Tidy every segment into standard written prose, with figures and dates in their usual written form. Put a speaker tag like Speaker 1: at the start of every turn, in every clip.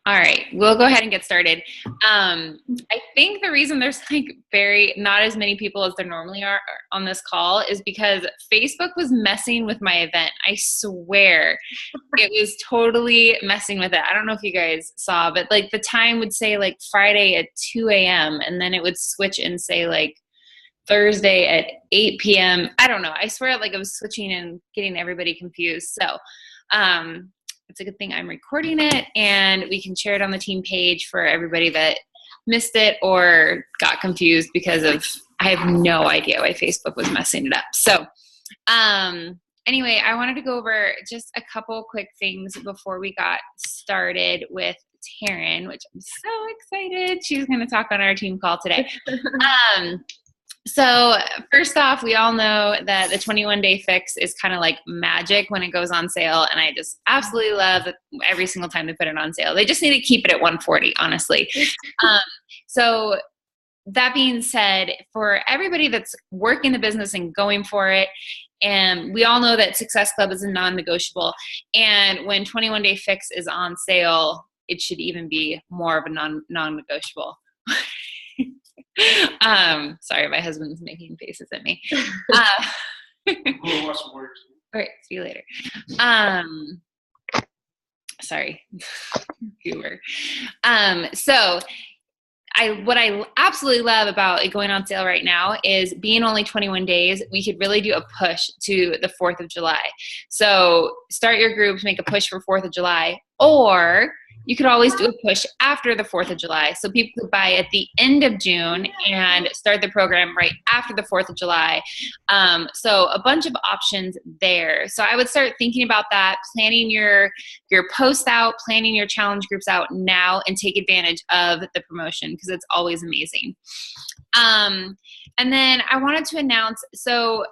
Speaker 1: All right, we'll go ahead and get started. I think the reason there's like not as many people as there normally are on this call is because Facebook was messing with my event. I swear it was totally messing with it. I don't know if you guys saw, but like the time would say like Friday at 2 a.m. and then it would switch and say like Thursday at 8 p.m. I don't know. I swear like it was switching and getting everybody confused. So, it's a good thing I'm recording it and we can share it on the team page for everybody that missed it or got confused because I have no idea why Facebook was messing it up. So anyway, I wanted to go over just a couple quick things before we got started with Taryn, which I'm so excited. She's going to talk on our team call today. So first off, we all know that the 21-day fix is kind of like magic when it goes on sale. And I just absolutely love it every single time they put it on sale. They just need to keep it at $140, honestly. So that being said, for everybody that's working the business and going for it, and we all know that Success Club is a non-negotiable. And when 21-day fix is on sale, it should even be more of a non-negotiable. Sorry, my husband's making faces at me.
Speaker 2: All
Speaker 1: right, see you later. Sorry, humor. So what I absolutely love about it going on sale right now is being only 21 days, we could really do a push to the 4th of July. So start your groups, make a push for 4th of July, or you could always do a push after the 4th of July. So people could buy at the end of June and start the program right after the 4th of July. So a bunch of options there. So I would start thinking about that, planning your posts out, planning your challenge groups out now, and take advantage of the promotion because it's always amazing. And then I wanted to announce, so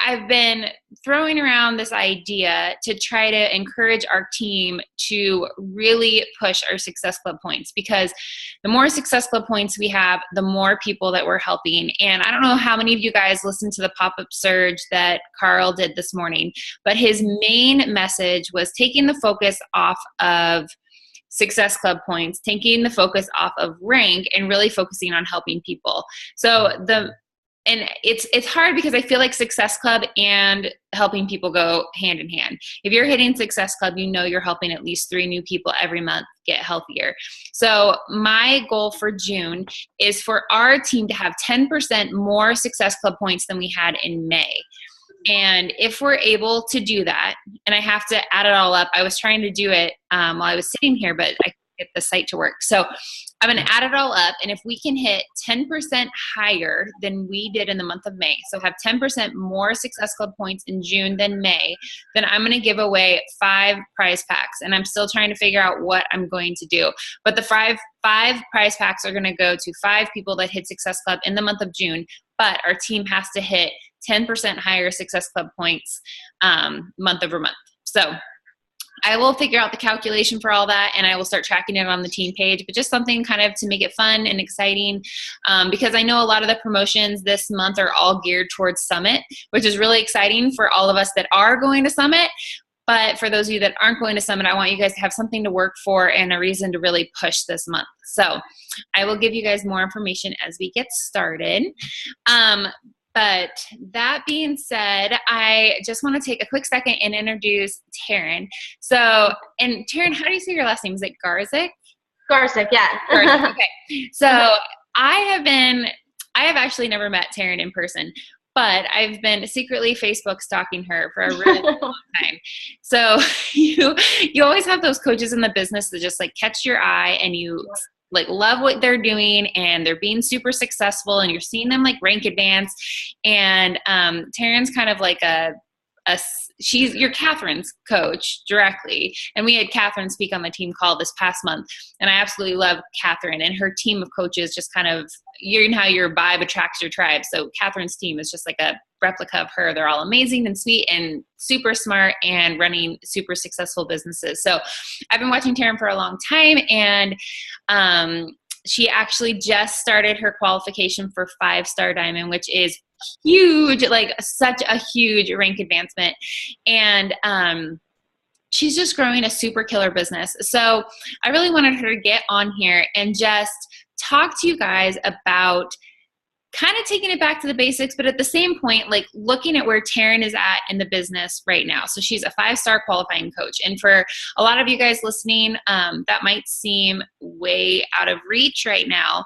Speaker 1: I've been throwing around this idea to try to encourage our team to really push our Success Club points, because the more Success Club points we have, the more people that we're helping. And I don't know how many of you guys listened to the pop-up surge that Carl did this morning, but his main message was taking the focus off of Success Club points, taking the focus off of rank, and really focusing on helping people. So and it's hard because I feel like Success Club and helping people go hand in hand. If you're hitting Success Club, you know you're helping at least 3 new people every month get healthier. So my goal for June is for our team to have 10% more Success Club points than we had in May. And if we're able to do that, and I have to add it all up, I was trying to do it while I was sitting here, but I couldn't get the site to work. So I'm going to add it all up, and if we can hit 10% higher than we did in the month of May, so have 10% more Success Club points in June than May, then I'm going to give away 5 prize packs, and I'm still trying to figure out what I'm going to do. But the five prize packs are going to go to 5 people that hit Success Club in the month of June, but our team has to hit 10% higher Success Club points month over month. So I will figure out the calculation for all that, and I will start tracking it on the team page, but just something kind of to make it fun and exciting, because I know a lot of the promotions this month are all geared towards Summit, which is really exciting for all of us that are going to Summit. But for those of you that aren't going to Summit, I want you guys to have something to work for and a reason to really push this month. So I will give you guys more information as we get started. But that being said, I just want to take a quick second and introduce Taryn. So, and Taryn, how do you say your last name? Is it Garzik?
Speaker 3: Garzik, yeah.
Speaker 1: Garzik, okay. So I have actually never met Taryn in person, but I've been secretly Facebook stalking her for a really long time. So you always have those coaches in the business that just like catch your eye, and you like love what they're doing, and they're being super successful, and you're seeing them like rank advance. And Taryn's kind of like you're Catherine's coach directly. And we had Catherine speak on the team call this past month. And I absolutely love Catherine and her team of coaches. Just kind of, you know how your vibe attracts your tribe. So Catherine's team is just like a replica of her. They're all amazing and sweet and super smart and running super successful businesses. So I've been watching Taryn for a long time, and she actually just started her qualification for 5-star diamond, which is huge, like such a huge rank advancement. And she's just growing a super killer business. So I really wanted her to get on here and just talk to you guys about kind of taking it back to the basics, but at the same point, like looking at where Taryn is at in the business right now. So she's a 5-star qualifying coach. And for a lot of you guys listening, that might seem way out of reach right now.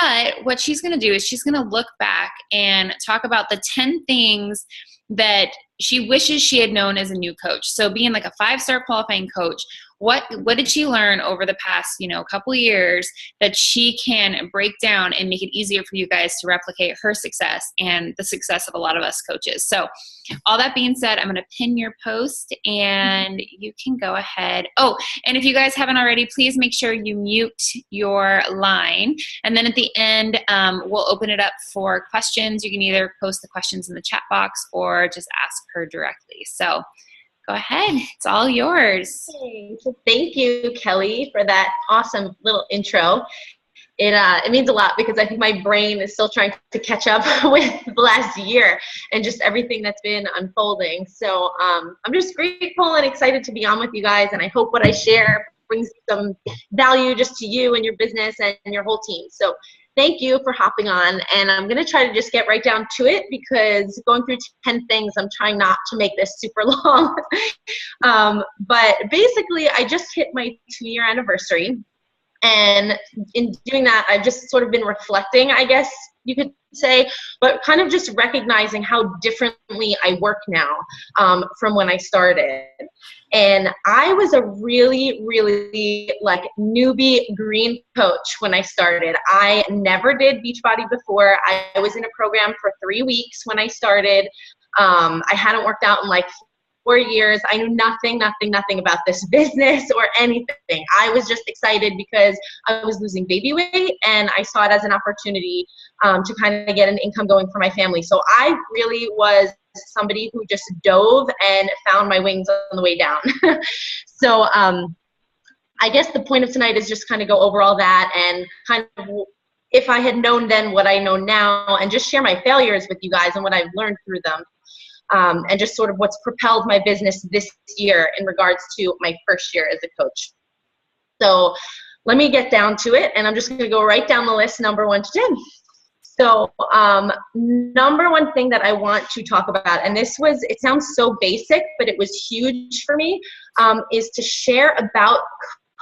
Speaker 1: But what she's going to do is she's going to look back and talk about the 10 things that she wishes she had known as a new coach. So being like a 5-star qualifying coach, what did she learn over the past, couple of years that she can break down and make it easier for you guys to replicate her success and the success of a lot of us coaches. So all that being said, I'm going to pin your post and you can go ahead. Oh, and if you guys haven't already, please make sure you mute your line. And then at the end, we'll open it up for questions. You can either post the questions in the chat box or just ask her directly. So go ahead. It's all yours.
Speaker 2: Okay. So thank you, Kelly, for that awesome little intro. It means a lot because I think my brain is still trying to catch up with the last year and just everything that's been unfolding. So I'm just grateful and excited to be on with you guys, and I hope what I share brings some value just to you and your business and your whole team. So thank you for hopping on, and I'm going to try to just get right down to it because going through 10 things, I'm trying not to make this super long. But basically, I just hit my 2-year anniversary, and in doing that, I've just sort of been reflecting, I guess you could say, but kind of just recognizing how differently I work now from when I started. And I was a really, really like newbie green coach when I started. I never did Beachbody before. I was in a program for 3 weeks when I started. I hadn't worked out in like 4 years. I knew nothing about this business or anything. I was just excited because I was losing baby weight and I saw it as an opportunity to kind of get an income going for my family. So I really was somebody who just dove and found my wings on the way down. So I guess the point of tonight is just kind of go over all that and kind of if I had known then what I know now, and just share my failures with you guys and what I've learned through them. And just sort of what's propelled my business this year in regards to my first year as a coach. So let me get down to it, and I'm just going to go right down the list, number 1 to 10. So number 1 thing that I want to talk about, and it sounds so basic, but it was huge for me, is to share about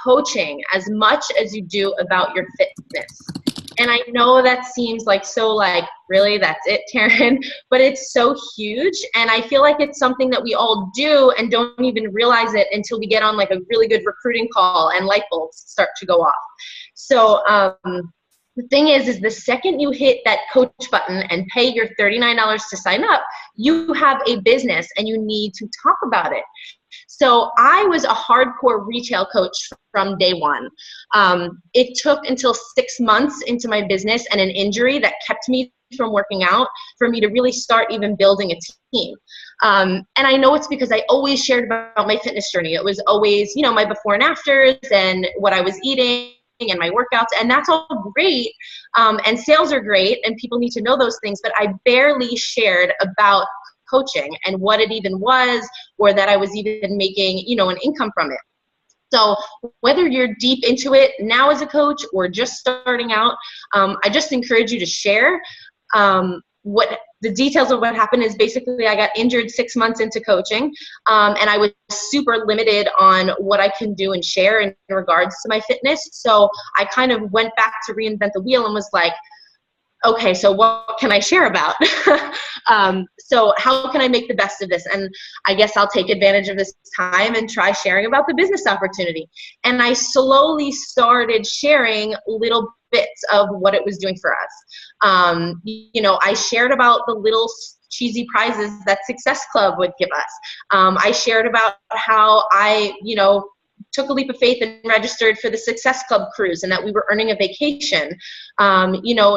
Speaker 2: coaching as much as you do about your fitness. And I know that seems like so like, really, that's it, Taryn? But it's so huge, and I feel like it's something that we all do and don't even realize it until we get on like a really good recruiting call and light bulbs start to go off. So the thing is the second you hit that coach button and pay your $39 to sign up, you have a business and you need to talk about it. So I was a hardcore retail coach from day one. It took until 6 months into my business and an injury that kept me from working out for me to really start even building a team. And I know it's because I always shared about my fitness journey. It was always, my before and afters and what I was eating and my workouts, and that's all great. And sales are great and people need to know those things, but I barely shared about coaching and what it even was, or that I was even making, an income from it. So whether you're deep into it now as a coach or just starting out, I just encourage you to share. What the details of what happened is basically I got injured 6 months into coaching, and I was super limited on what I can do and share in regards to my fitness. So I kind of went back to reinvent the wheel and was like, okay, so what can I share about? So how can I make the best of this? And I guess I'll take advantage of this time and try sharing about the business opportunity. And I slowly started sharing little bits of what it was doing for us. I shared about the little cheesy prizes that Success Club would give us. I shared about how I, took a leap of faith and registered for the Success Club cruise and that we were earning a vacation,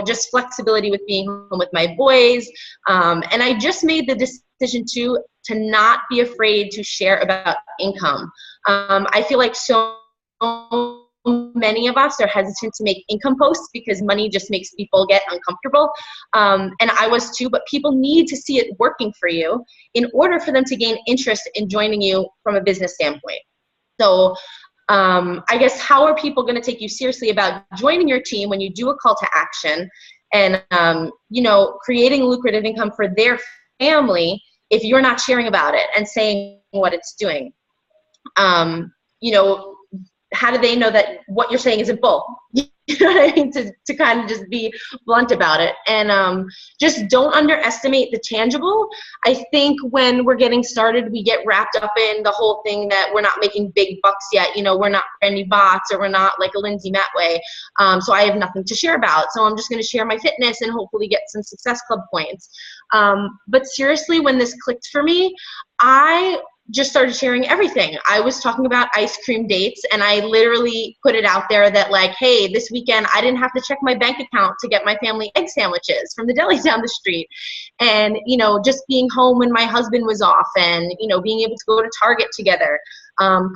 Speaker 2: just flexibility with being home with my boys. And I just made the decision to not be afraid to share about income. I feel like so many of us are hesitant to make income posts because money just makes people get uncomfortable. And I was too, but people need to see it working for you in order for them to gain interest in joining you from a business standpoint. So I guess, how are people going to take you seriously about joining your team when you do a call to action and, you know, creating lucrative income for their family if you're not sharing about it and saying what it's doing? You know, how do they know that what you're saying isn't bull? You know what I mean? To kind of just be blunt about it. And just don't underestimate the tangible. I think when we're getting started, we get wrapped up in the whole thing that we're not making big bucks yet. You know, we're not Brandy Bots, or we're not like a Lindsay Matway. So I have nothing to share about. So I'm just going to share my fitness and hopefully get some Success Club points. But seriously, when this clicked for me, I just started sharing everything. I was talking about ice cream dates, and I literally put it out there that, like, hey, this weekend I didn't have to check my bank account to get my family egg sandwiches from the deli down the street. And, you know, just being home when my husband was off, and, you know, being able to go to Target together,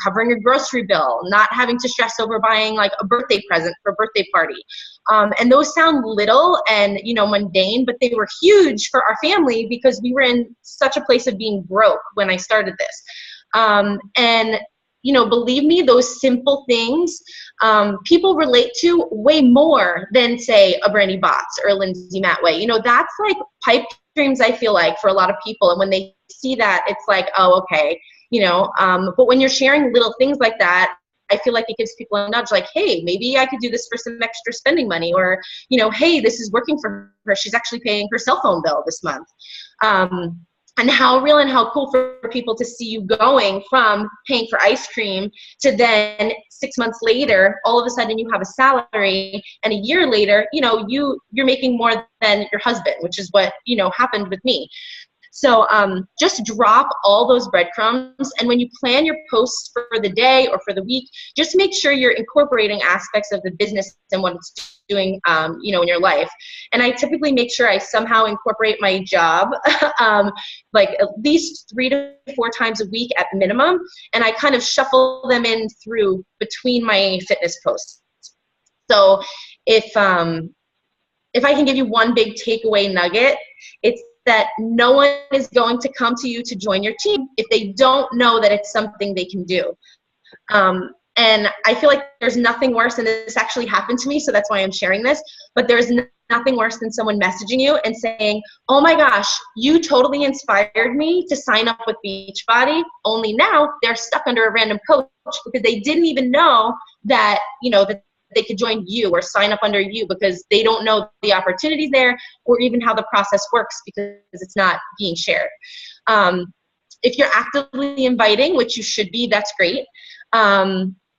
Speaker 2: covering a grocery bill, not having to stress over buying like a birthday present for a birthday party. And those sound little and, you know, mundane, but they were huge for our family because we were in such a place of being broke when I started this. And, you know, believe me, those simple things, people relate to way more than, say, a Brandy Bots or a Lindsay Matway. You know, that's like pipe dreams, I feel like, for a lot of people. And when they see that, it's like, oh, okay, you know, but when you're sharing little things like that, I feel like it gives people a nudge, like, hey, maybe I could do this for some extra spending money, or, you know, hey, this is working for her. She's actually paying her cell phone bill this month. And how real and how cool for people to see you going from paying for ice cream to then 6 months later, all of a sudden you have a salary, and a year later, you know, you're making more than your husband, which is what, you know, happened with me. So just drop all those breadcrumbs, and when you plan your posts for the day or for the week, just make sure you're incorporating aspects of the business and what it's doing, you know, in your life. And I typically make sure I somehow incorporate my job, like at least 3 to 4 times a week at minimum, and I kind of shuffle them in through between my fitness posts. So if I can give you one big takeaway nugget, it's that no one is going to come to you to join your team if they don't know that it's something they can do. And I feel like there's nothing worse, and this actually happened to me, so that's why I'm sharing this, but there's nothing worse than someone messaging you and saying, oh my gosh, you totally inspired me to sign up with Beachbody, only now they're stuck under a random coach because they didn't even know that, you know, that they could join you or sign up under you because they don't know the opportunities there or even how the process works because it's not being shared. If you're actively inviting, which you should be, that's great.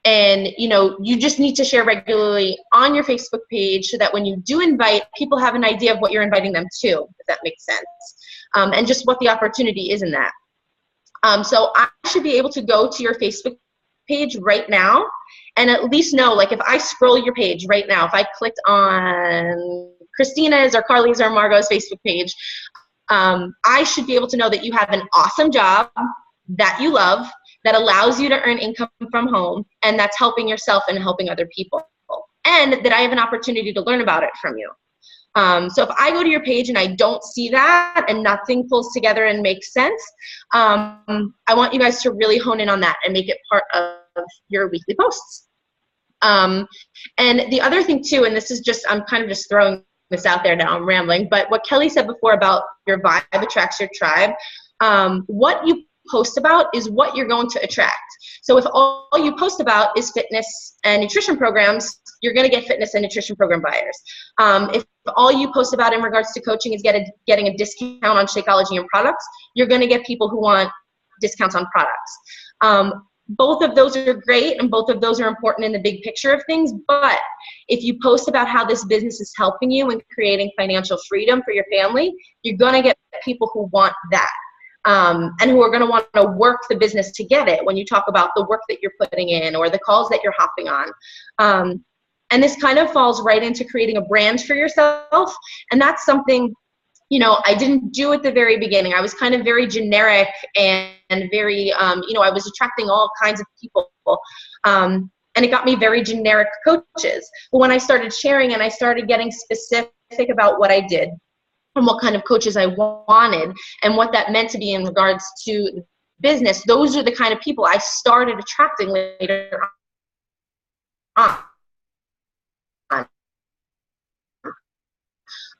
Speaker 2: And, you know, you just need to share regularly on your Facebook page so that when you do invite, people have an idea of what you're inviting them to, if that makes sense, and just what the opportunity is in that. So I should be able to go to your Facebook page right now and at least know, like, if I scroll your page right now, if I clicked on Christina's or Carly's or Margot's Facebook page, I should be able to know that you have an awesome job that you love, that allows you to earn income from home, and that's helping yourself and helping other people, and that I have an opportunity to learn about it from you. So if I go to your page and I don't see that and nothing pulls together and makes sense, I want you guys to really hone in on that and make it part of your weekly posts. And the other thing too, and this is just, I'm kind of just throwing this out there now, I'm rambling, but what Kelly said before about your vibe attracts your tribe, what you post about is what you're going to attract. So if all you post about is fitness and nutrition programs, you're going to get fitness and nutrition program buyers. If all you post about in regards to coaching is getting a discount on Shakeology and products, you're going to get people who want discounts on products. Both of those are great, and both of those are important in the big picture of things, but if you post about how this business is helping you and creating financial freedom for your family, you're going to get people who want that. And who are going to want to work the business to get it when you talk about the work that you're putting in or the calls that you're hopping on. And this kind of falls right into creating a brand for yourself. And that's something, you know, I didn't do at the very beginning. I was kind of very generic and very, you know, I was attracting all kinds of people. and it got me very generic coaches. But when I started sharing and I started getting specific about what I did and what kind of coaches I wanted and what that meant to be in regards to business, those are the kind of people I started attracting later on.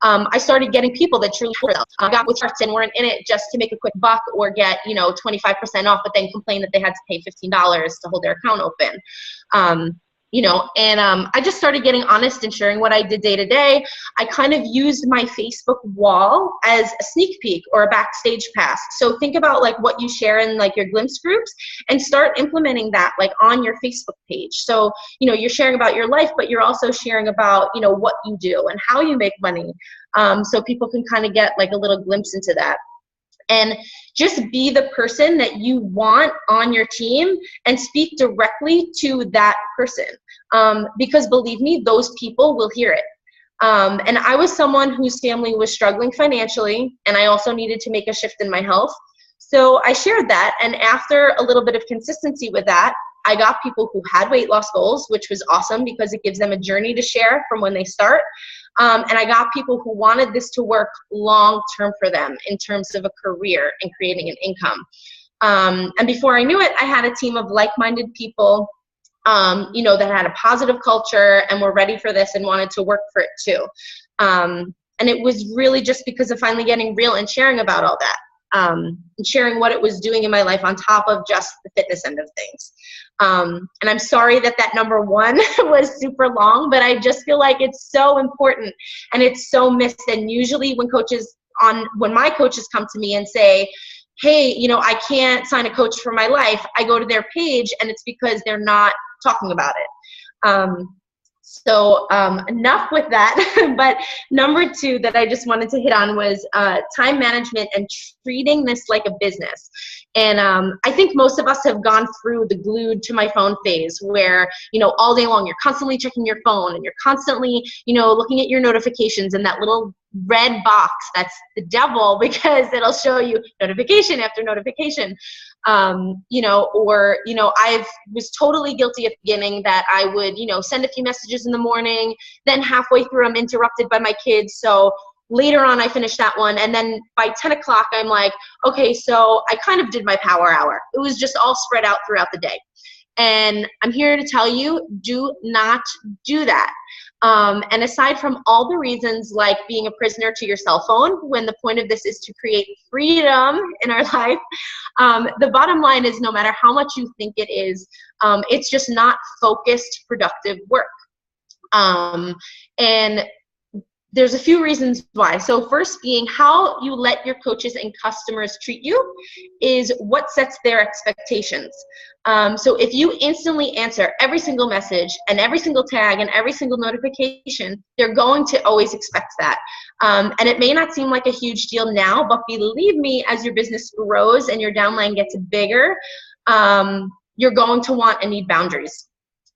Speaker 2: I started getting people that truly got with hearts and weren't in it just to make a quick buck or get, 25% off, but then complain that they had to pay $15 to hold their account open. I just started getting honest and sharing what I did day to day. I kind of used my Facebook wall as a sneak peek or a backstage pass. So think about like what you share in like your glimpse groups and start implementing that like on your Facebook page. So, you're sharing about your life, but you're also sharing about, what you do and how you make money. So people can kind of get like a little glimpse into that. And just be the person that you want on your team and speak directly to that person. Because believe me, those people will hear it. And I was someone whose family was struggling financially, and I also needed to make a shift in my health. So I shared that, and after a little bit of consistency with that, I got people who had weight loss goals, which was awesome because it gives them a journey to share from when they start. And I got people who wanted this to work long-term for them in terms of a career and creating an income. And before I knew it, I had a team of like-minded people, that had a positive culture and were ready for this and wanted to work for it too. And it was really just because of finally getting real and sharing about all that. And sharing what it was doing in my life on top of just the fitness end of things. And I'm sorry that number 1 was super long, but I just feel like it's so important and it's so missed. And usually when my coaches come to me and say, hey, I can't sign a coach for my life, I go to their page and it's because they're not talking about it. So enough with that. But number 2 that I just wanted to hit on was time management and treating this like a business. And I think most of us have gone through the glued to my phone phase where, all day long you're constantly checking your phone and you're constantly, looking at your notifications and that little red box, that's the devil because it'll show you notification after notification. I was totally guilty at the beginning that I would, send a few messages in the morning, then halfway through I'm interrupted by my kids. So later on I finished that one. And then by 10 o'clock, I'm like, okay, so I kind of did my power hour. It was just all spread out throughout the day. And I'm here to tell you, do not do that. And aside from all the reasons like being a prisoner to your cell phone, when the point of this is to create freedom in our life, the bottom line is no matter how much you think it is, it's just not focused, productive work. And there's a few reasons why. So first being how you let your coaches and customers treat you is what sets their expectations. So if you instantly answer every single message and every single tag and every single notification, they're going to always expect that. And it may not seem like a huge deal now, but believe me, as your business grows and your downline gets bigger, you're going to want and need boundaries.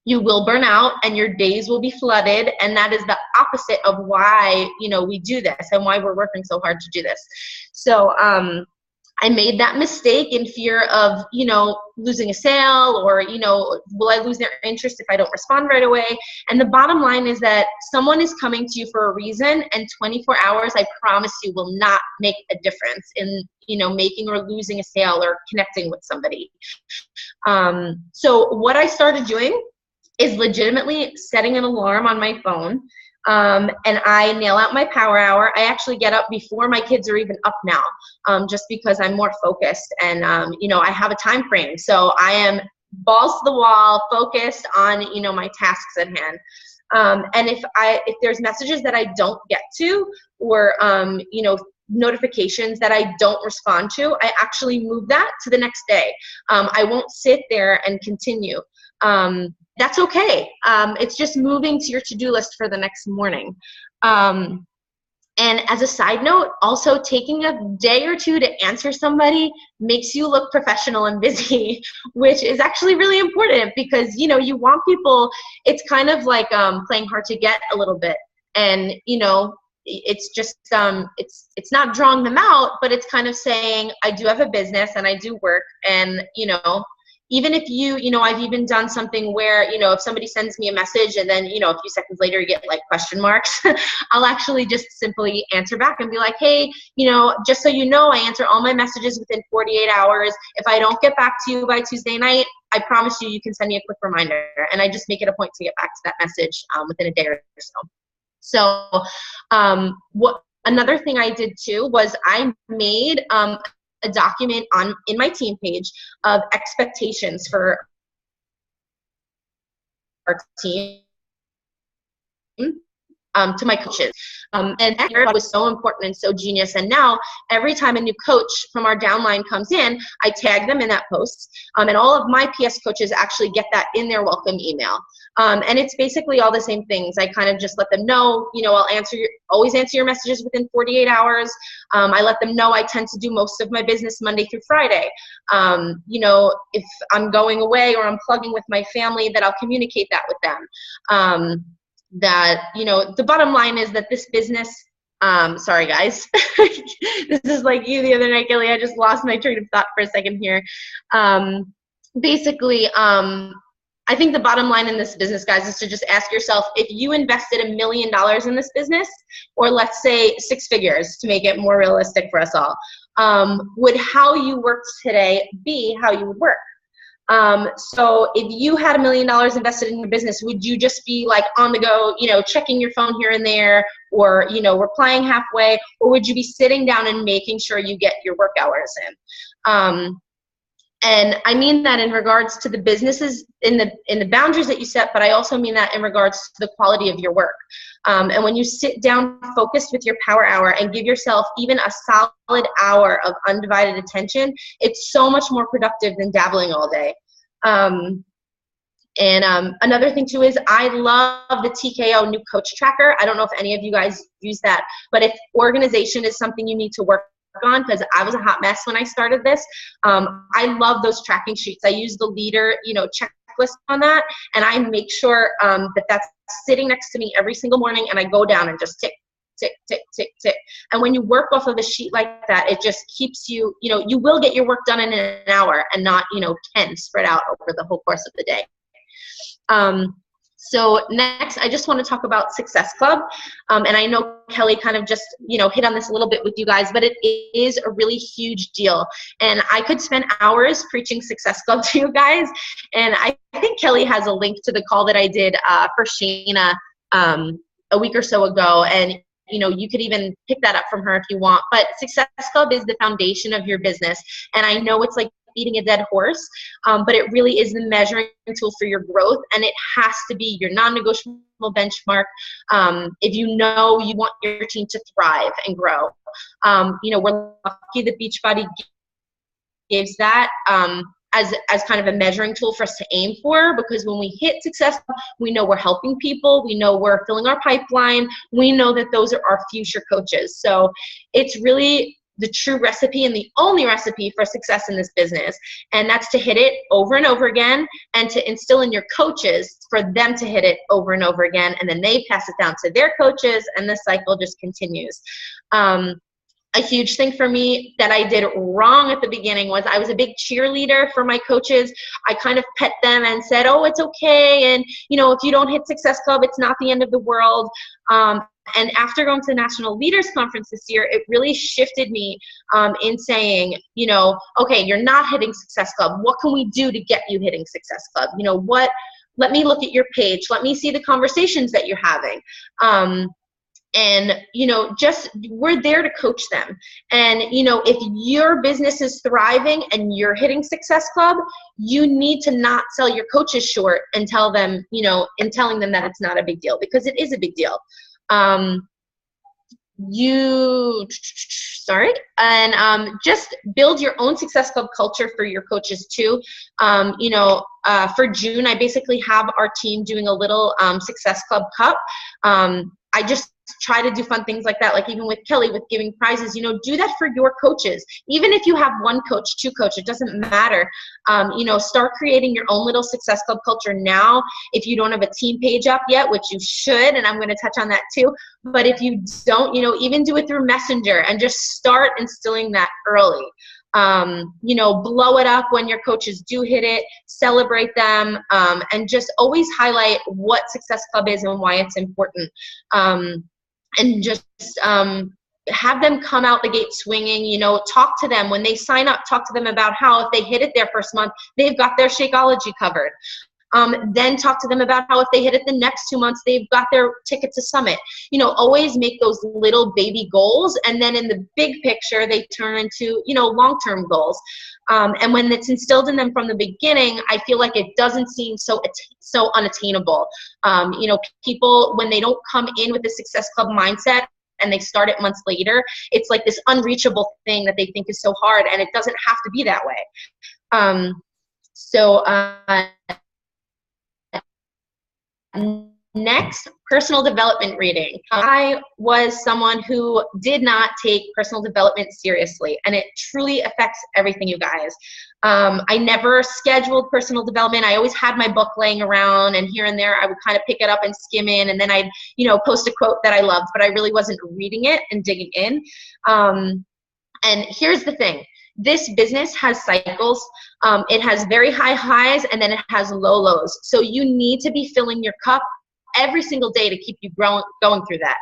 Speaker 2: You will burn out and your days will be flooded, and that is the opposite of why we do this and why we're working so hard to do this. So I made that mistake in fear of losing a sale or will I lose their interest if I don't respond right away. And the bottom line is that someone is coming to you for a reason, and 24 hours I promise you will not make a difference in making or losing a sale or connecting with somebody. So what I started doing is legitimately setting an alarm on my phone, and I nail out my power hour. I actually get up before my kids are even up now, just because I'm more focused and I have a time frame. So I am balls to the wall, focused on my tasks at hand. And if there's messages that I don't get to, or notifications that I don't respond to, I actually move that to the next day. I won't sit there and continue. That's okay. It's just moving to your to-do list for the next morning. And as a side note, also taking a day or two to answer somebody makes you look professional and busy, which is actually really important because, you want people, it's kind of like playing hard to get a little bit. And, it's just, it's not drawing them out, but it's kind of saying, I do have a business and I do work, and, even if I've even done something where, if somebody sends me a message and then, a few seconds later you get like question marks, I'll actually just simply answer back and be like, hey, just so you know, I answer all my messages within 48 hours. If I don't get back to you by Tuesday night, I promise you can send me a quick reminder. And I just make it a point to get back to that message within a day or so. So another thing I did too was I made a document in my team page of expectations for our team to my coaches. And that was so important and so genius. And now every time a new coach from our downline comes in, I tag them in that post. And all of my PS coaches actually get that in their welcome email. And it's basically all the same things. I kind of just let them know, I'll always answer your messages within 48 hours. I let them know I tend to do most of my business Monday through Friday. If I'm going away or I'm plugging with my family, that I'll communicate that with them. That, the bottom line is that this business, sorry guys, this is like you the other night, Kelly, I just lost my train of thought for a second here. Basically, I think the bottom line in this business, guys, is to just ask yourself, if you invested $1 million in this business, or let's say 6 figures to make it more realistic for us all, would how you work today be how you would work? So if you had $1 million invested in your business, would you just be like on the go, checking your phone here and there, or, replying halfway, or would you be sitting down and making sure you get your work hours in? And I mean that in regards to the businesses in the boundaries that you set, but I also mean that in regards to the quality of your work. And when you sit down focused with your power hour and give yourself even a solid hour of undivided attention, it's so much more productive than dabbling all day. Another thing too is I love the TKO New Coach Tracker. I don't know if any of you guys use that, but if organization is something you need to work on, because I was a hot mess when I started this, I love those tracking sheets. I use the leader, checklist on that, and I make sure that's sitting next to me every single morning, and I go down and just tick, tick, tick, tick, tick. And when you work off of a sheet like that, it just keeps you, you will get your work done in an hour and not, 10 spread out over the whole course of the day. So next, I just want to talk about Success Club. And I know Kelly kind of just, hit on this a little bit with you guys, but it is a really huge deal. And I could spend hours preaching Success Club to you guys. And I think Kelly has a link to the call that I did for Shayna a week or so ago. And you could even pick that up from her if you want. But Success Club is the foundation of your business. And I know it's like beating a dead horse, but it really is the measuring tool for your growth, and it has to be your non-negotiable benchmark if you want your team to thrive and grow. We're lucky that Beachbody gives that as kind of a measuring tool for us to aim for, because when we hit success, we know we're helping people, we know we're filling our pipeline, we know that those are our future coaches. So it's really the true recipe and the only recipe for success in this business. And that's to hit it over and over again, and to instill in your coaches for them to hit it over and over again. And then they pass it down to their coaches, and the cycle just continues. A huge thing for me that I did wrong at the beginning was I was a big cheerleader for my coaches. I kind of pet them and said, oh, it's okay. And, if you don't hit Success Club, it's not the end of the world. And after going to the National Leaders Conference this year, it really shifted me in saying, okay, you're not hitting Success Club. What can we do to get you hitting Success Club? Let me look at your page. Let me see the conversations that you're having. And, just we're there to coach them. And, if your business is thriving and you're hitting Success Club, you need to not sell your coaches short and tell them, and telling them that it's not a big deal, because it is a big deal. Just build your own Success Club culture for your coaches too. For June, I basically have our team doing a little Success Club Cup. I just try to do fun things like that, like even with Kelly with giving prizes. Do that for your coaches. Even if you have 1 coach, 2 coach, it doesn't matter. Start creating your own little Success Club culture now. If you don't have a team page up yet, which you should, and I'm going to touch on that too, but if you don't, even do it through Messenger and just start instilling that early. Blow it up when your coaches do hit it, celebrate them, and just always highlight what Success Club is and why it's important. And just have them come out the gate swinging, talk to them when they sign up, talk to them about how if they hit it their first month, they've got their Shakeology covered. Then talk to them about how if they hit it the next 2 months, they've got their ticket to Summit. Always make those little baby goals, and then in the big picture, they turn into, long-term goals. And when it's instilled in them from the beginning, I feel like it doesn't seem so unattainable. People, when they don't come in with the Success Club mindset and they start it months later, it's like this unreachable thing that they think is so hard, and it doesn't have to be that way. Next, personal development reading. I was someone who did not take personal development seriously, and it truly affects everything, you guys. I never scheduled personal development. I always had my book laying around, and here and there I would kind of pick it up and skim in, and then I'd, post a quote that I loved, but I really wasn't reading it and digging in. And here's the thing. This business has cycles. It has very high highs, and then it has low lows. So you need to be filling your cup every single day to keep you going through that.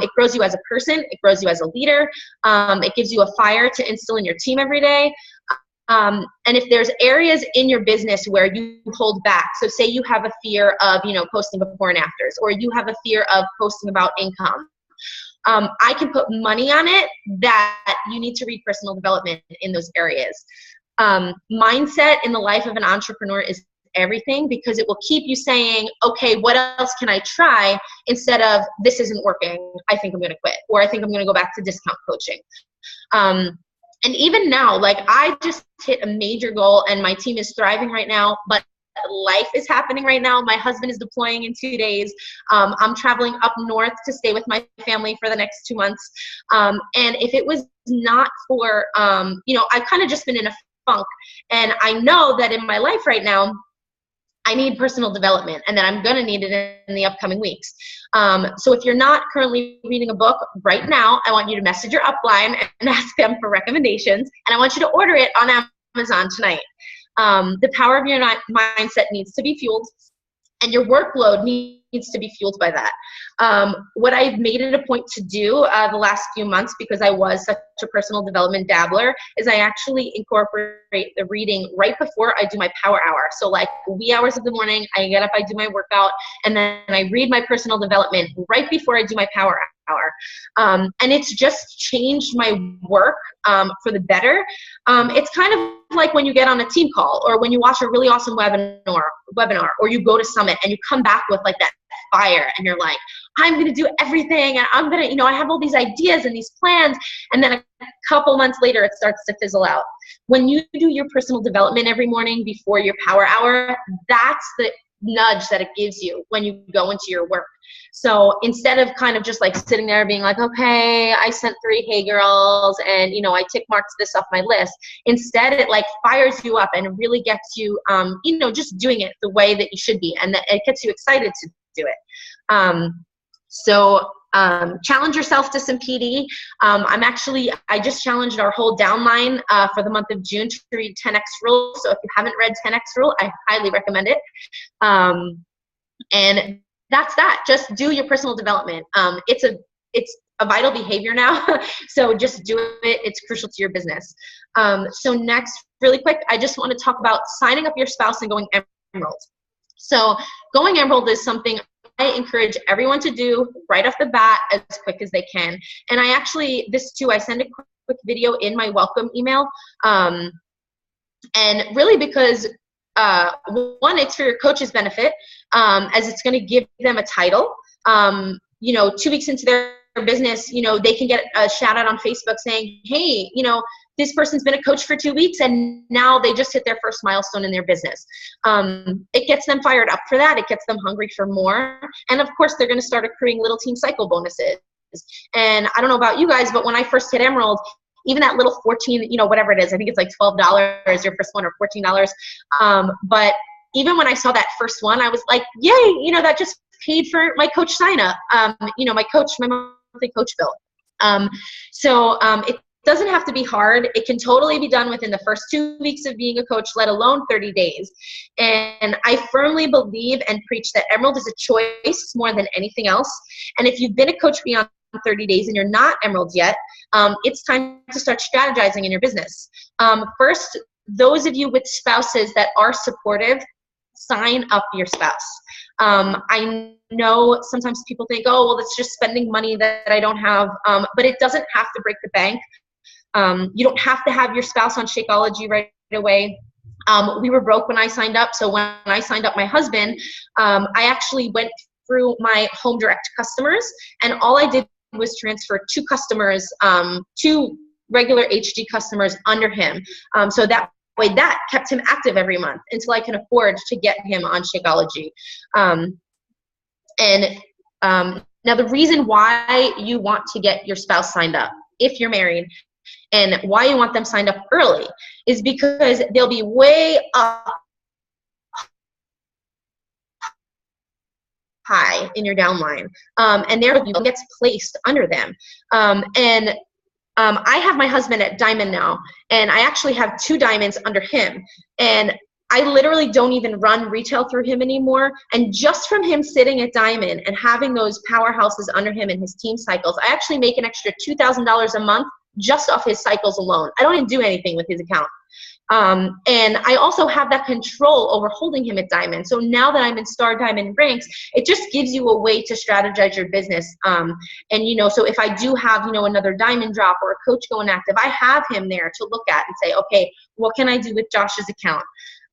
Speaker 2: It grows you as a person. It grows you as a leader. It gives you a fire to instill in your team every day. And if there's areas in your business where you hold back, so say you have a fear of, posting before and afters, or you have a fear of posting about income, I can put money on it that you need to read personal development in those areas. Mindset in the life of an entrepreneur is everything, because it will keep you saying, okay, what else can I try, instead of this isn't working, I think I'm going to quit, or I think I'm going to go back to discount coaching. And even now, like, I just hit a major goal and my team is thriving right now, but life is happening right now. My husband is deploying in 2 days. I'm traveling up north to stay with my family for the next 2 months. And if it was not for, I've kind of just been in a funk, and I know that in my life right now, I need personal development, and then I'm going to need it in the upcoming weeks. So if you're not currently reading a book right now, I want you to message your upline and ask them for recommendations, and I want you to order it on Amazon tonight. The power of your mindset needs to be fueled, and your workload needs to be fueled by that. What I've made it a point to do the last few months, because I was such a personal development dabbler, is I actually incorporate the reading right before I do my power hour. So like wee hours of the morning, I get up, I do my workout, and then I read my personal development right before I do my power hour. And it's just changed my work for the better. It's kind of like when you get on a team call, or when you watch a really awesome webinar, or you go to Summit and you come back with like that fire, and you're like, I'm going to do everything, and I'm going to, I have all these ideas and these plans, and then a couple months later it starts to fizzle out. When you do your personal development every morning before your power hour, that's the nudge that it gives you when you go into your work. So instead of kind of just like sitting there being like, okay, I sent 3 hey girls, and I tick marked this off my list, instead it like fires you up and really gets you just doing it the way that you should be, and that it gets you excited to do it. Challenge yourself to some PD. I just challenged our whole downline for the month of June to read 10X Rule. So if you haven't read 10X Rule, I highly recommend it. And that's that. Just do your personal development. It's a vital behavior now. So just do it. It's crucial to your business. So next, really quick, I just want to talk about signing up your spouse and going Emerald. So going Emerald is something I encourage everyone to do right off the bat as quick as they can. And I actually, I send a quick video in my welcome email. And really because, one, it's for your coach's benefit, as it's going to give them a title. 2 weeks into their business, they can get a shout out on Facebook saying, hey, this person's been a coach for 2 weeks, and now they just hit their first milestone in their business. It gets them fired up for that. It gets them hungry for more. And of course, they're going to start accruing little team cycle bonuses. And I don't know about you guys, but when I first hit Emerald, even that little 14, whatever it is, I think it's like $12 your first one, or $14. But even when I saw that first one, I was like, yay, that just paid for my coach sign up, my monthly coach bill. It doesn't have to be hard. It can totally be done within the first 2 weeks of being a coach, let alone 30 days. And I firmly believe and preach that Emerald is a choice more than anything else. And if you've been a coach beyond 30 days and you're not Emerald yet, it's time to start strategizing in your business. First, those of you with spouses that are supportive, sign up your spouse. I know sometimes people think, oh, well, it's just spending money that I don't have, but it doesn't have to break the bank. You don't have to have your spouse on Shakeology right away. We were broke when I signed up, so when I signed up my husband, I actually went through my home direct customers, and all I did was transfer 2 customers, 2 regular HD customers under him. So that way, that kept him active every month until I can afford to get him on Shakeology. Now the reason why you want to get your spouse signed up, if you're married, and why you want them signed up early is because they'll be way up high in your downline, and their review gets placed under them. I have my husband at Diamond now, and I actually have 2 diamonds under him, and I literally don't even run retail through him anymore. And just from him sitting at Diamond and having those powerhouses under him in his team cycles, I actually make an extra $2,000 a month just off his cycles alone. I don't even do anything with his account. And I also have that control over holding him at Diamond. So now that I'm in Star Diamond ranks, it just gives you a way to strategize your business. And, so if I do have, another Diamond drop or a coach going active, I have him there to look at and say, okay, what can I do with Josh's account?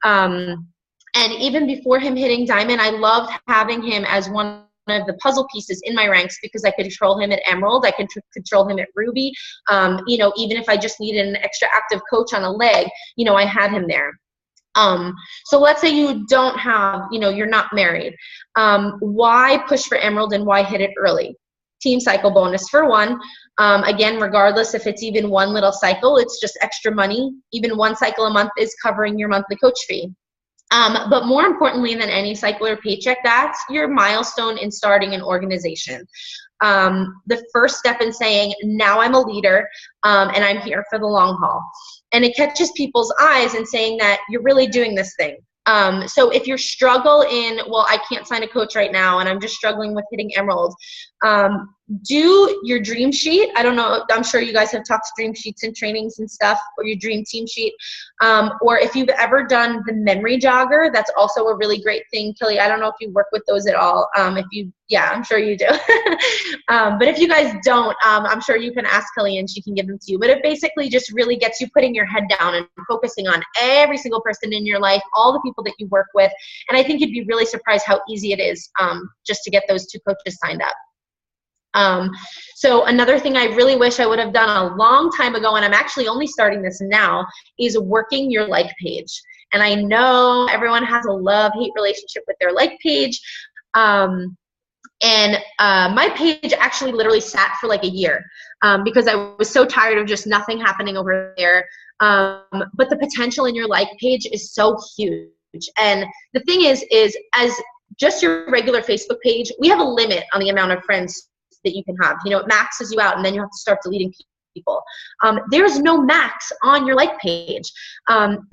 Speaker 2: And even before him hitting Diamond, I loved having him as one of the puzzle pieces in my ranks because I could control him at Emerald, I could control him at Ruby. Even if I just needed an extra active coach on a leg, I had him there. So let's say you don't have, you're not married. Why push for Emerald and why hit it early? Team cycle bonus for one. Again, regardless if it's even one little cycle, it's just extra money. Even one cycle a month is covering your monthly coach fee. But more importantly than any cycle or paycheck, that's your milestone in starting an organization. The first step in saying, now I'm a leader, and I'm here for the long haul. And it catches people's eyes in saying that you're really doing this thing. So if you struggle in, well, I can't sign a coach right now, and I'm just struggling with hitting Emerald, do your dream sheet. I don't know, I'm sure you guys have talked dream sheets and trainings and stuff, or your dream team sheet. Or if you've ever done the memory jogger, that's also a really great thing. Kelly, I don't know if you work with those at all. Yeah, I'm sure you do. But if you guys don't, I'm sure you can ask Kelly and she can give them to you. But it basically just really gets you putting your head down and focusing on every single person in your life, all the people that you work with. And I think you'd be really surprised how easy it is just to get those 2 coaches signed up. So another thing I really wish I would have done a long time ago, and I'm actually only starting this now, is working your like page. And I know everyone has a love-hate relationship with their like page. My page actually literally sat for like a year because I was so tired of just nothing happening over there. But the potential in your like page is so huge. And the thing is as just your regular Facebook page, we have a limit on the amount of friends that you can have. It maxes you out, and then you have to start deleting people. There's no max on your like page.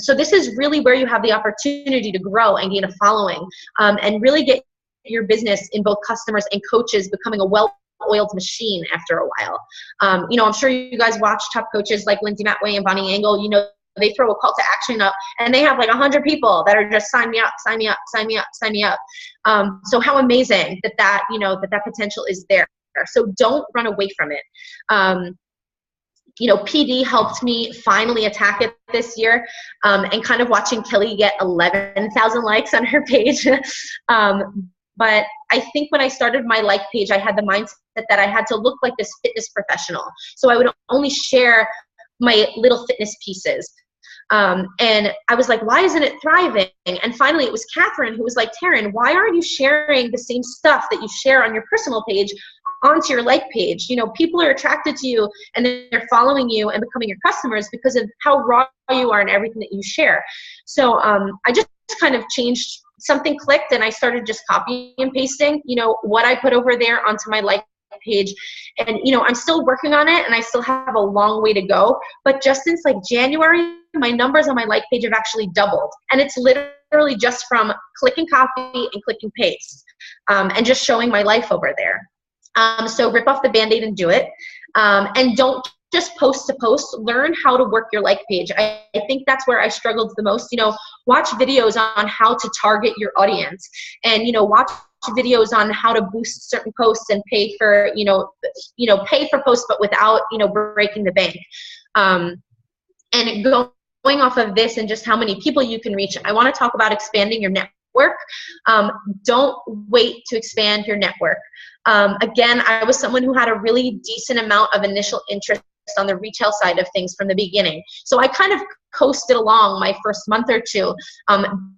Speaker 2: So this is really where you have the opportunity to grow and gain a following, and really get your business in both customers and coaches becoming a well-oiled machine after a while. I'm sure you guys watch top coaches like Lindsay Matway and Bonnie Engel. They throw a call to action up, and they have like 100 people that are just sign me up, sign me up, sign me up, sign me up. So how amazing that potential is there. So don't run away from it. PD helped me finally attack it this year, and kind of watching Kelly get 11,000 likes on her page. But I think when I started my like page, I had the mindset that I had to look like this fitness professional. So I would only share my little fitness pieces. And I was like, why isn't it thriving? And finally it was Catherine who was like, Taryn, why aren't you sharing the same stuff that you share on your personal page onto your like page? People are attracted to you, and they're following you and becoming your customers because of how raw you are and everything that you share. So I just kind of changed, something clicked, and I started just copying and pasting, what I put over there onto my like page. And, you know, I'm still working on it and I still have a long way to go. But just since like January, my numbers on my like page have actually doubled. And it's literally just from clicking copy and clicking paste and just showing my life over there. So rip off the Band-Aid and do it. And don't just post to post. Learn how to work your like page. I think that's where I struggled the most. You know, watch videos on how to target your audience, and, you know, watch videos on how to boost certain posts and pay for, pay for posts, but without, you know, breaking the bank. And going off of this and just how many people you can reach, I want to talk about expanding your network. Don't wait to expand your network. Again, I was someone who had a really decent amount of initial interest on the retail side of things from the beginning. So I kind of coasted along my first month or two,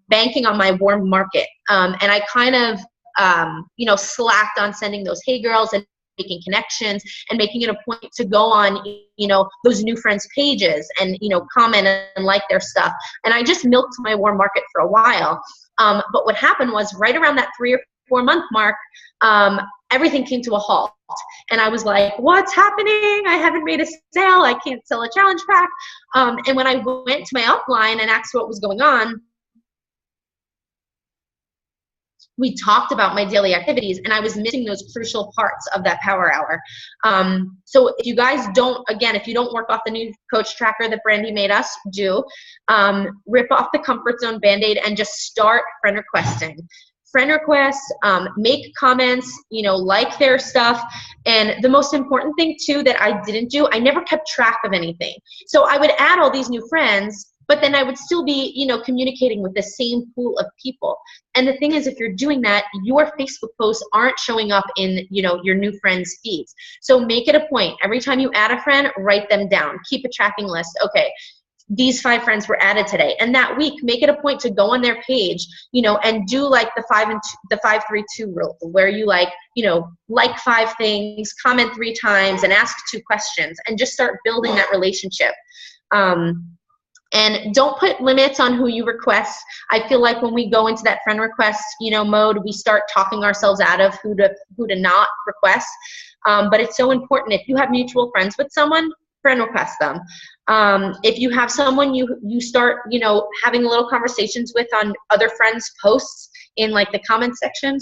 Speaker 2: banking on my warm market. And I kind of, slacked on sending those hey girls and making connections and making it a point to go on, you know, those new friends pages and, you know, comment and like their stuff. And I just milked my warm market for a while. But what happened was right around that 3 or 4 month mark, everything came to a halt. And I was like, what's happening? I haven't made a sale. I can't sell a challenge pack. And when I went to my upline and asked what was going on, we talked about my daily activities, and I was missing those crucial parts of that power hour. So if you guys don't, again, if you don't work off the new coach tracker that Brandy made us do, rip off the comfort zone Band-Aid and just start friend requesting. Friend requests, make comments, you know, like their stuff. And the most important thing too that I didn't do, I never kept track of anything. So I would add all these new friends, but then I would still be, you know, communicating with the same pool of people. And the thing is, if you're doing that, your Facebook posts aren't showing up in, you know, your new friends' feeds. So make it a point. Every time you add a friend, write them down. Keep a tracking list. Okay, these 5 friends were added today. And that week, make it a point to go on their page, you know, and do like the 5-3-2 rule, where you like 5 things, comment 3 times, and ask 2 questions, and just start building that relationship. And don't put limits on who you request. I feel like when we go into that friend request, you know, mode, we start talking ourselves out of who to not request. But it's so important. If you have mutual friends with someone, friend request them. If you have someone you start, you know, having little conversations with on other friends' posts in like the comment section,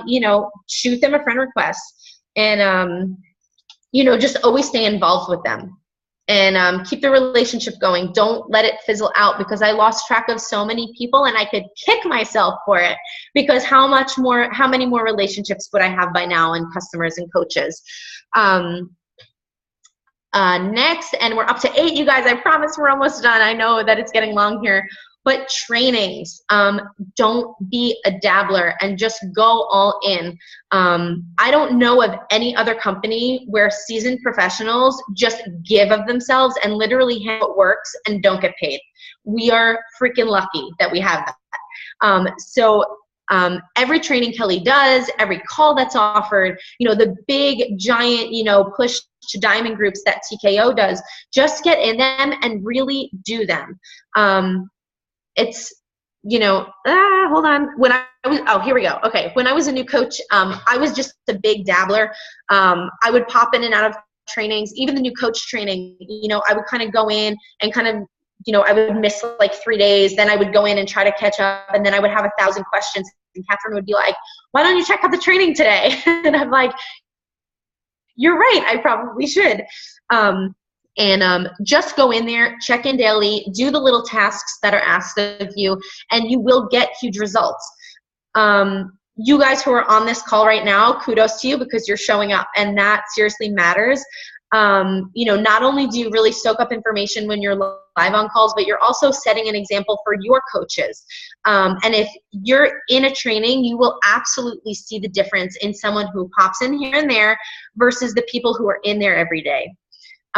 Speaker 2: you know, shoot them a friend request, and you know, just always stay involved with them. And keep the relationship going. Don't let it fizzle out, because I lost track of so many people and I could kick myself for it, because how many more relationships would I have by now, and customers and coaches. Next, and we're up to 8, you guys. I promise we're almost done. I know that it's getting long here. But trainings, don't be a dabbler and just go all in. I don't know of any other company where seasoned professionals just give of themselves and literally have what works and don't get paid. We are freaking lucky that we have that. Every training Kelly does, every call that's offered, you know, the big giant, you know, push to diamond groups that TKO does, just get in them and really do them. It's, you know, hold on. When I was, here we go. Okay. When I was a new coach, I was just a big dabbler. I would pop in and out of trainings, even the new coach training, you know, I would kind of go in and kind of, you know, I would miss like 3 days. Then I would go in and try to catch up. And then I would have 1,000 questions. And Catherine would be like, why don't you check out the training today? And I'm like, you're right. I probably should. And just go in there, check in daily, do the little tasks that are asked of you, and you will get huge results. You guys who are on this call right now, kudos to you, because you're showing up, and that seriously matters. You know, not only do you really soak up information when you're live on calls, but you're also setting an example for your coaches. And if you're in a training, you will absolutely see the difference in someone who pops in here and there versus the people who are in there every day.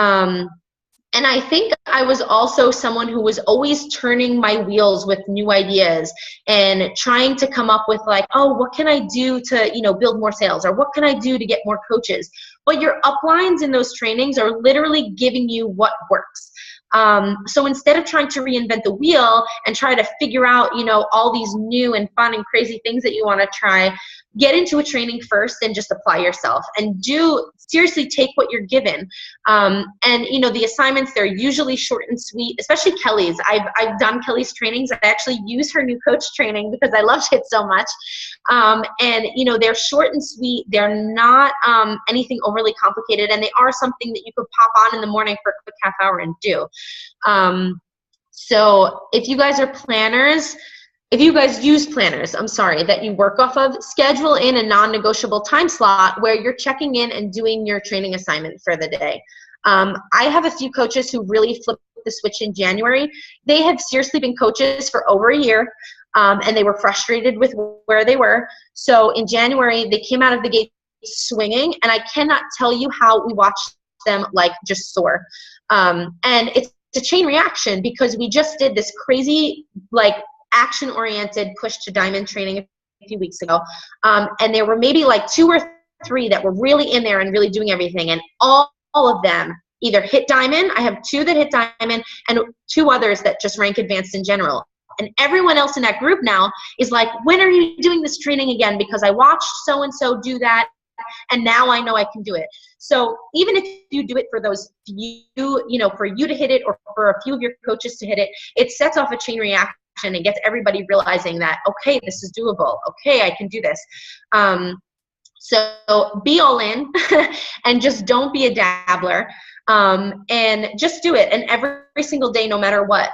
Speaker 2: And I think I was also someone who was always turning my wheels with new ideas and trying to come up with like, oh, what can I do to, you know, build more sales, or what can I do to get more coaches? But your uplines in those trainings are literally giving you what works. So instead of trying to reinvent the wheel and try to figure out, you know, all these new and fun and crazy things that you want to try, get into a training first and just apply yourself, and seriously take what you're given. And you know, the assignments, they're usually short and sweet, especially Kelly's. I've done Kelly's trainings. I actually use her new coach training because I loved it so much. And you know, they're short and sweet. They're not anything overly complicated, and they are something that you could pop on in the morning for a quick half hour and do. So if you guys are planners, if you guys use planners, that you work off of, schedule in a non-negotiable time slot where you're checking in and doing your training assignment for the day. I have a few coaches who really flipped the switch in January. They have seriously been coaches for over a year, and they were frustrated with where they were. So in January, they came out of the gate swinging, and I cannot tell you how we watched them like just soar. And it's a chain reaction because we just did this crazy like action-oriented push to diamond training a few weeks ago. And there were maybe like 2 or 3 that were really in there and really doing everything. And all of them either hit diamond. I have 2 that hit diamond and 2 others that just rank advanced in general. And everyone else in that group now is like, when are you doing this training again? Because I watched so-and-so do that, and now I know I can do it. So even if you do it for those few, you know, for you to hit it or for a few of your coaches to hit it, it sets off a chain reaction and gets everybody realizing that, okay, this is doable. Okay, I can do this. So be all in and just don't be a dabbler, and just do it. And every single day, no matter what,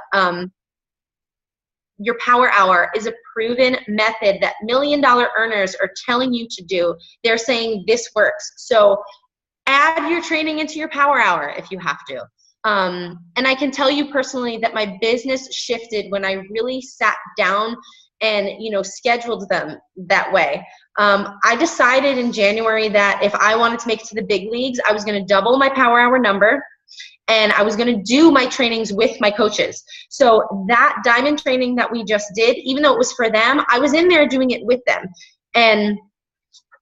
Speaker 2: your power hour is a proven method that $1 million earners are telling you to do. They're saying this works. So add your training into your power hour if you have to. And I can tell you personally that my business shifted when I really sat down and, you know, scheduled them that way. I decided in January that if I wanted to make it to the big leagues, I was going to double my power hour number, and I was going to do my trainings with my coaches. So that diamond training that we just did, even though it was for them, I was in there doing it with them. And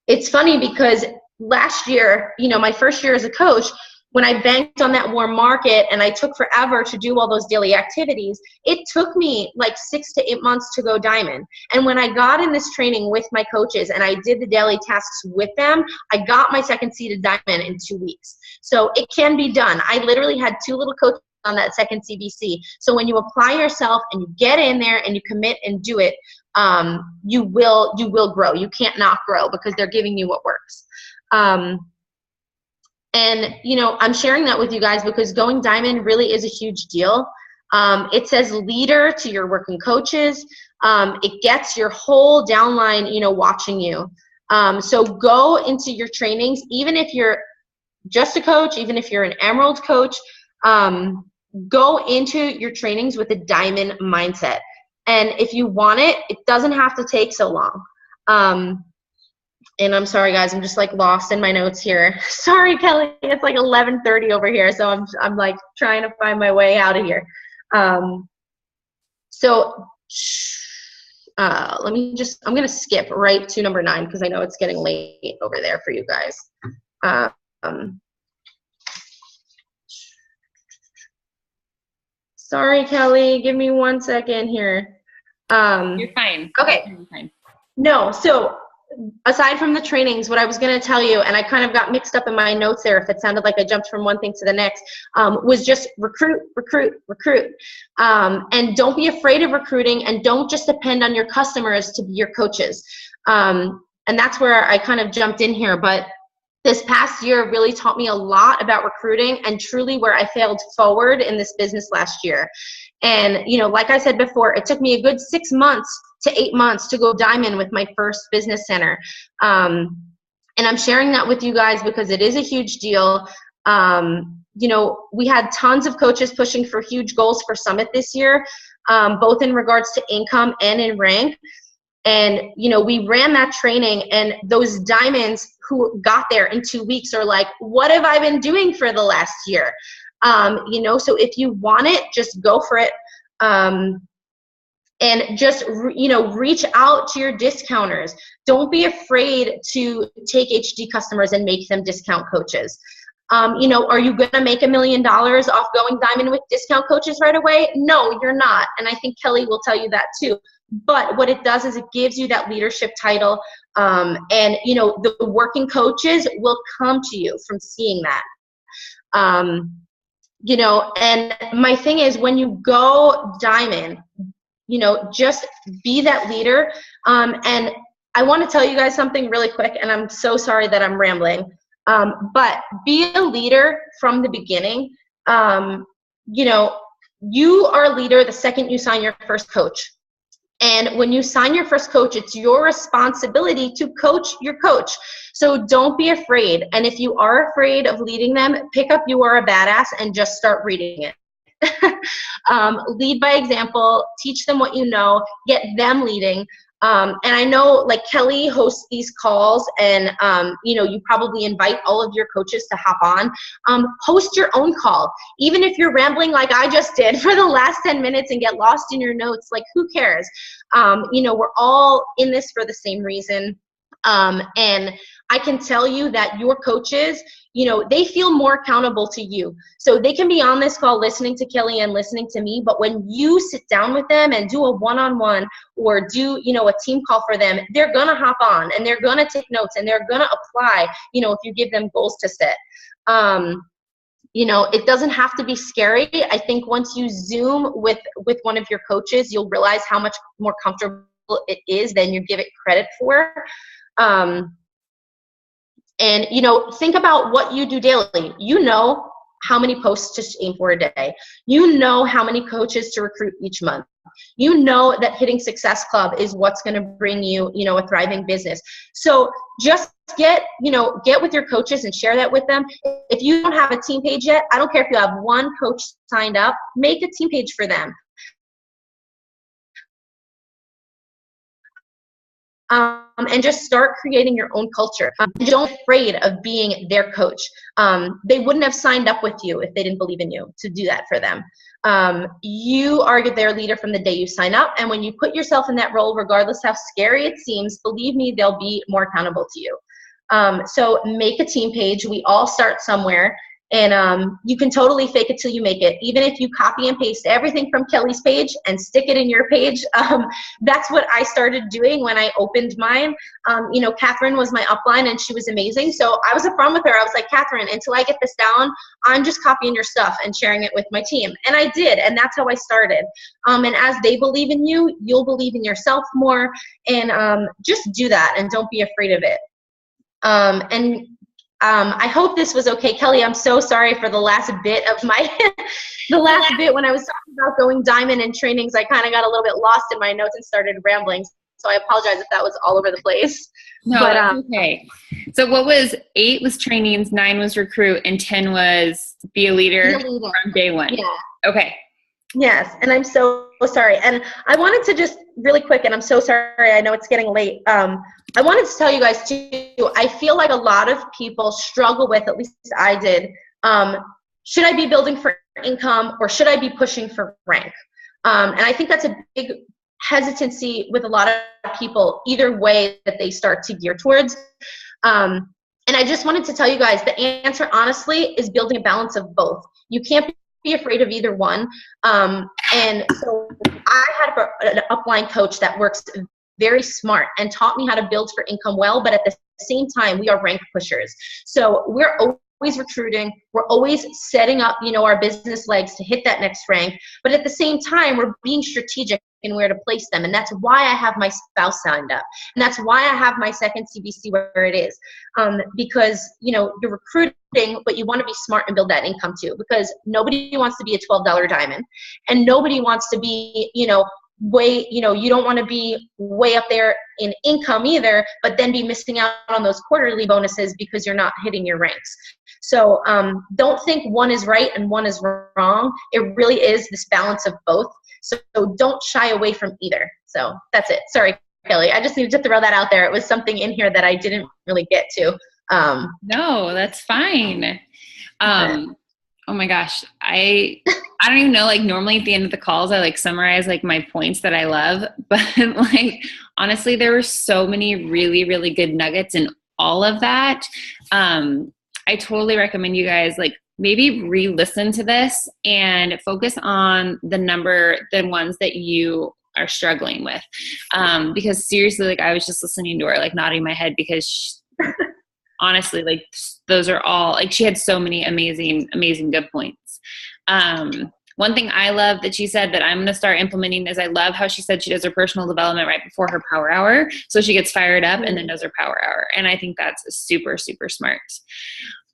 Speaker 2: it's funny because last year, you know, my first year as a coach, when I banked on that warm market and I took forever to do all those daily activities, it took me like 6 to 8 months to go diamond. And when I got in this training with my coaches and I did the daily tasks with them, I got my second seeded diamond in 2 weeks. So it can be done. I literally had 2 little coaches on that second CBC. So when you apply yourself and you get in there and you commit and do it, you will grow. You can't not grow because they're giving you what works. And, you know, I'm sharing that with you guys because going diamond really is a huge deal. It says leader to your working coaches. It gets your whole downline, you know, watching you. So go into your trainings, even if you're just a coach, even if you're an emerald coach, go into your trainings with a diamond mindset. And if you want it, it doesn't have to take so long. And I'm sorry, guys, I'm just like lost in my notes here. Sorry, Kelly, it's like 11:30 over here, so I'm like trying to find my way out of here. Let me just, I'm gonna skip right to number 9 because I know it's getting late over there for you guys. Sorry, Kelly, give me 1 second here.
Speaker 1: You're fine.
Speaker 2: Okay.
Speaker 1: You're fine. No,
Speaker 2: so aside from the trainings, what I was going to tell you, and I kind of got mixed up in my notes there if it sounded like I jumped from one thing to the next, was just recruit. And don't be afraid of recruiting, and don't just depend on your customers to be your coaches. And that's where I kind of jumped in here. But this past year really taught me a lot about recruiting, and truly where I failed forward in this business last year. And, you know, like I said before, it took me a good 6 months to 8 months to go diamond with my first business center. And I'm sharing that with you guys because it is a huge deal. You know, we had tons of coaches pushing for huge goals for Summit this year, both in regards to income and in rank. And, you know, we ran that training, and those diamonds who got there in 2 weeks are like, what have I been doing for the last year? You know, so if you want it, just go for it. And just, you know, reach out to your discounters. Don't be afraid to take HD customers and make them discount coaches. You know, are you going to make $1 million off going diamond with discount coaches right away? No, you're not. And I think Kelly will tell you that too. but what it does is it gives you that leadership title. And, you know, the working coaches will come to you from seeing that. You know, and my thing is, when you go diamond, you know, just be that leader. And I want to tell you guys something really quick, and I'm so sorry that I'm rambling. But be a leader from the beginning. You know, you are a leader the second you sign your first coach. And when you sign your first coach, it's your responsibility to coach your coach. So don't be afraid. And if you are afraid of leading them, pick up You Are a Badass and just start reading it. Lead by example, teach them what you know, get them leading. And I know, like, Kelly hosts these calls, and you know, you probably invite all of your coaches to hop on. Host your own call. Even if you're rambling like I just did for the last 10 minutes and get lost in your notes, like, who cares? You know, we're all in this for the same reason. And I can tell you that your coaches, you know, they feel more accountable to you. So they can be on this call listening to Kelly and listening to me, but when you sit down with them and do a one-on-one or do, you know, a team call for them, they're going to hop on and they're going to take notes and they're going to apply, you know, if you give them goals to set. You know, it doesn't have to be scary. I think once you Zoom with one of your coaches, you'll realize how much more comfortable it is than you give it credit for. And, you know, think about what you do daily. You know how many posts to aim for a day. You know how many coaches to recruit each month. You know that hitting Success Club is what's going to bring you, you know, a thriving business. So just get with your coaches and share that with them. If you don't have a team page yet, I don't care if you have one coach signed up, make a team page for them. And just start creating your own culture. Don't be afraid of being their coach. They wouldn't have signed up with you if they didn't believe in you to do that for them. You are their leader from the day you sign up. And when you put yourself in that role, regardless how scary it seems, believe me, they'll be more accountable to you. So make a team page. We all start somewhere. And you can totally fake it till you make it. Even if you copy and paste everything from Kelly's page and stick it in your page, that's what I started doing when I opened mine. You know, Catherine was my upline and she was amazing. So I was upfront with her. I was like, Catherine, until I get this down, I'm just copying your stuff and sharing it with my team. And I did, and that's how I started. And as they believe in you, you'll believe in yourself more. And just do that and don't be afraid of it. I hope this was okay. Kelly, I'm so sorry for the last bit of my, bit when I was talking about going diamond and trainings. I kind of got a little bit lost in my notes and started rambling. So I apologize if that was all over the place.
Speaker 1: No, but, that's okay. So what was 8 was trainings, 9 was recruit, and 10 was be a leader from day one. Yeah. Okay.
Speaker 2: Yes, and I'm so sorry. And I wanted to just really quick, and I'm so sorry, I know it's getting late. I wanted to tell you guys too, I feel like a lot of people struggle with, at least I did, should I be building for income or should I be pushing for rank? And I think that's a big hesitancy with a lot of people, either way that they start to gear towards. And I just wanted to tell you guys, the answer honestly is building a balance of both. You can't be afraid of either one. And so I had an upline coach that works very smart and taught me how to build for income well, but at the same time, we are rank pushers. So we're always recruiting. We're always setting up, you know, our business legs to hit that next rank. But at the same time, we're being strategic in where to place them. And that's why I have my spouse signed up. And that's why I have my second CBC where it is. Because, you know, you're recruiting, but you want to be smart and build that income too. Because nobody wants to be a $12 diamond. And nobody wants to be, you know, you don't want to be way up there in income either, but then be missing out on those quarterly bonuses because you're not hitting your ranks. So don't think one is right and one is wrong. It really is this balance of both. So don't shy away from either. So that's it. Sorry, Kelly. I just needed to throw that out there. It was something in here that I didn't really get to.
Speaker 1: No, that's fine. Oh my gosh. I don't even know, like normally at the end of the calls, I like summarize like my points that I love, but like, honestly, there were so many really, really good nuggets in all of that. I totally recommend you guys like maybe re-listen to this and focus on the ones that you are struggling with. Because seriously, like I was just listening to her, like nodding my head because honestly, like those are all, like she had so many amazing, amazing good points. One thing I love that she said that I'm going to start implementing is I love how she said she does her personal development right before her power hour. So she gets fired up and then does her power hour. And I think that's super, super smart.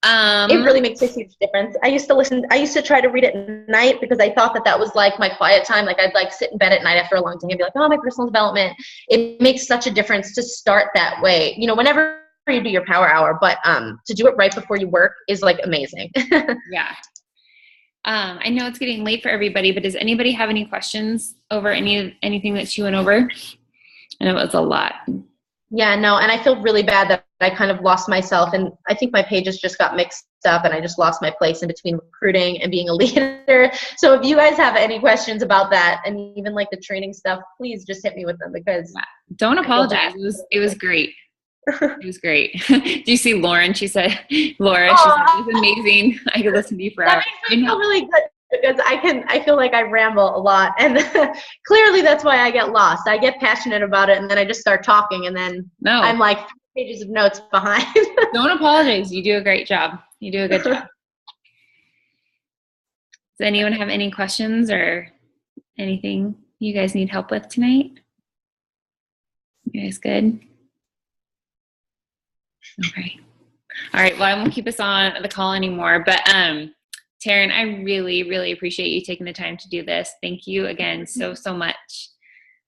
Speaker 2: It really makes a huge difference. I used to try to read it at night because I thought that was like my quiet time. Like I'd like sit in bed at night after a long day and be like, oh, my personal development. It makes such a difference to start that way, you know, whenever you do your power hour, but to do it right before you work is like amazing.
Speaker 1: Yeah. I know it's getting late for everybody, but does anybody have any questions over anything that she went over? I know it was a lot.
Speaker 2: Yeah, no, and I feel really bad that I kind of lost myself, and I think my pages just got mixed up, and I just lost my place in between recruiting and being a leader. So if you guys have any questions about that, and even like the training stuff, please just hit me with them because
Speaker 1: don't apologize. It was great. It was great. Do you see Lauren? She said, Laura, she said, it was amazing. I could listen to you for hours.
Speaker 2: That makes me feel really good because I feel like I ramble a lot, and clearly that's why I get lost. I get passionate about it, and then I just start talking, and then I'm like 3 pages of notes behind.
Speaker 1: Don't apologize. You do a great job. You do a good job. Does anyone have any questions or anything you guys need help with tonight? You guys good? Okay. All right. Well, I won't keep us on the call anymore, but Taryn, I really, really appreciate you taking the time to do this. Thank you again so much.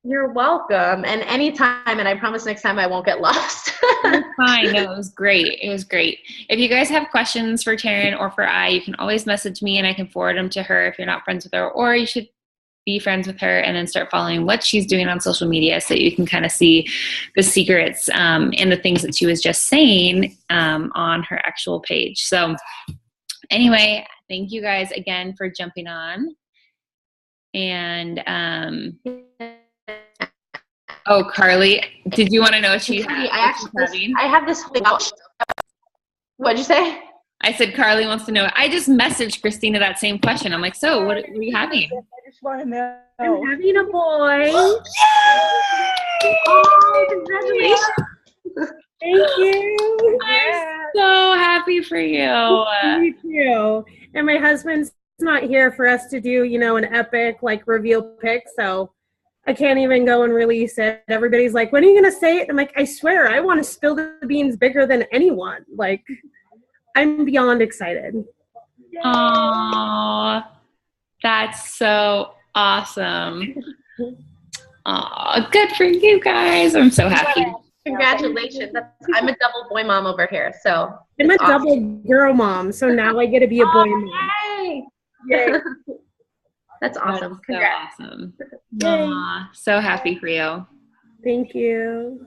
Speaker 2: You're welcome. And anytime, and I promise next time I won't get lost.
Speaker 1: Fine. No, it was great. It was great. If you guys have questions for Taryn or for you can always message me and I can forward them to her if you're not friends with her, or you should be friends with her and then start following what she's doing on social media so you can kind of see the secrets and the things that she was just saying on her actual page. So anyway, thank you guys again for jumping on. And oh, Carly, did you want to know what she had?
Speaker 2: I have this whole what'd you say?
Speaker 1: I said Carly wants to know. I just messaged Christina that same question. I'm like, so what are you having?
Speaker 3: I just want to know.
Speaker 2: I'm having a boy.
Speaker 1: Yay!
Speaker 2: Oh, congratulations.
Speaker 3: Thank you.
Speaker 1: I'm so happy for you.
Speaker 3: Me too. And my husband's not here for us to do, you know, an epic like reveal pic, so I can't even go and release it. Everybody's like, when are you going to say it? I'm like, I swear, I want to spill the beans bigger than anyone. Like, I'm beyond excited.
Speaker 1: Aww, that's so awesome. Aw, good for you guys. I'm so happy.
Speaker 2: Congratulations. I'm a double boy mom over here, so.
Speaker 3: I'm a double girl mom, so now I get to be a boy mom.
Speaker 2: Yay.
Speaker 3: Yay.
Speaker 2: That's awesome.
Speaker 1: That's
Speaker 2: Congrats.
Speaker 1: so awesome. Aww, so happy for you.
Speaker 3: Thank you.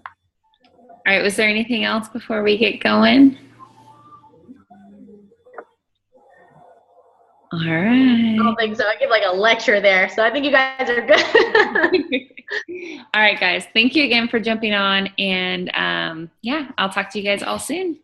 Speaker 1: All right, was there anything else before we get going? All right.
Speaker 2: I don't think so. I give like a lecture there, so I think you guys are good.
Speaker 1: All right, guys. Thank you again for jumping on, and yeah, I'll talk to you guys all soon.